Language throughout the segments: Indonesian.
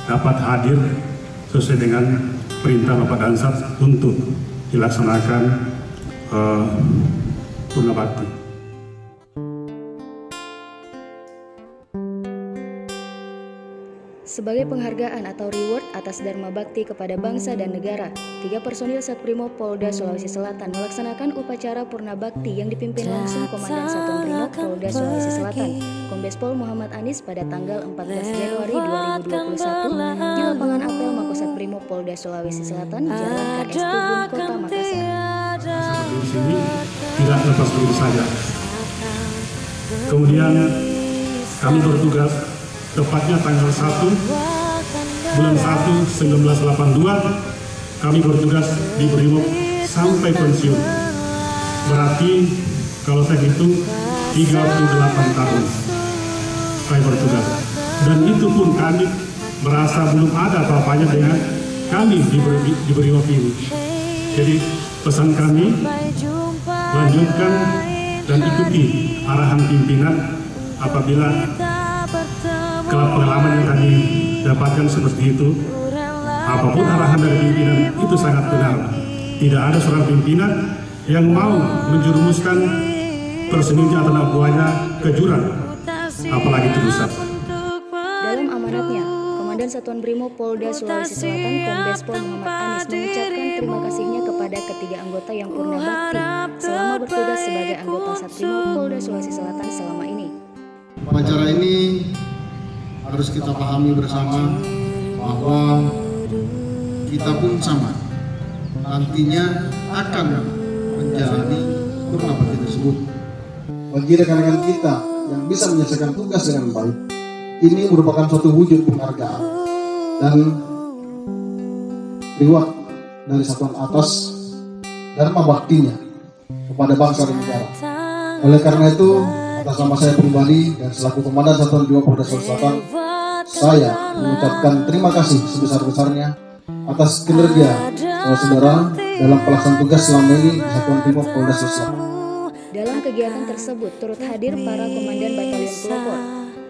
dapat hadir sesuai dengan perintah Bapak Dansat untuk dilaksanakan Purna Bakti. Sebagai penghargaan atau reward atas Dharma Bakti kepada bangsa dan negara, 3 personil Satbrimob Polda Sulawesi Selatan melaksanakan upacara Purna Bakti yang dipimpin langsung Komandan Satuan Brimob Polda Sulawesi Selatan, Kombes Pol Muhammad Anis pada tanggal 14 Januari 2021 di lapangan apel Makosat Brimob Polda Sulawesi Selatan, Jalan KS Tubun, Kota Makassar. Seperti di sini tidak lepas begitu saja. Kemudian kami bertugas tepatnya tanggal 1 bulan 1 1982 kami bertugas di Brimob sampai pensiun. Berarti kalau saya hitung 38 tahun saya bertugas. Dan itu pun kami merasa belum ada apa-apanya dengan kami di Brimob ini. Jadi pesan kami, lanjutkan dan ikuti arahan pimpinan apabila pengalaman yang kami dapatkan seperti itu. Apapun arahan dari pimpinan itu sangat benar. Tidak ada seorang pimpinan yang mau menjerumuskan personilnya atau anak buahnya ke jurang, apalagi terusan. Dalam amanatnya, Komandan Satuan Brimob Polda Sulawesi Selatan Kombes Pol Muhammad Anis mengucapkan terima kasihnya kepada ketiga anggota yang purna bakti selama bertugas sebagai anggota Satbrimob Polda Sulawesi Selatan selama ini. Acara ini harus kita pahami bersama bahwa kita pun sama nantinya akan menjalani purna bakti tersebut. Bagi rekan-rekan kita yang bisa menyelesaikan tugas dengan baik, ini merupakan suatu wujud penghargaan dan reward dari satuan atas dharma baktinya kepada bangsa dan negara. Oleh karena itu, atas nama saya pribadi dan selaku Komandan Satuan Brimob Polda Sulawesi Selatan, saya mengucapkan terima kasih sebesar-besarnya atas kinerja saudara dalam pelaksanaan tugas selama ini di Satuan Brimob Polda Sulawesi Selatan. Dalam kegiatan tersebut turut hadir para Komandan Batalion Pelopor,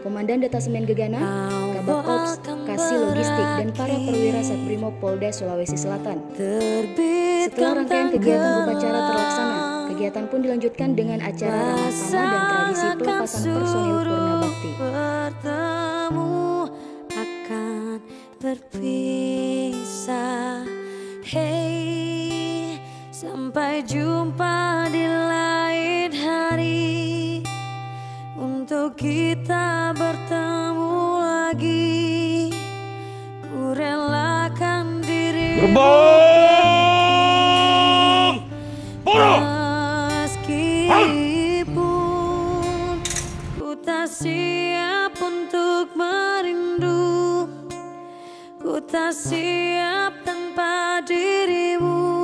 Komandan Detasemen Gegana, Kabak Ops, Kasih Logistik, dan para perwira Satbrimob Polda Sulawesi Selatan. Setelah rangkaian kegiatan upacara terlaksana, kegiatan pun dilanjutkan dengan acara ramah tamah dan tradisi pelepasan personil Purna Bakti. Akan berpisah, hey, sampai jumpa di lain hari, untuk kita bertemu lagi, ku relakan diri gerbang bodoh meskipun ku tak siap untuk merindu, ku tak siap tanpa dirimu.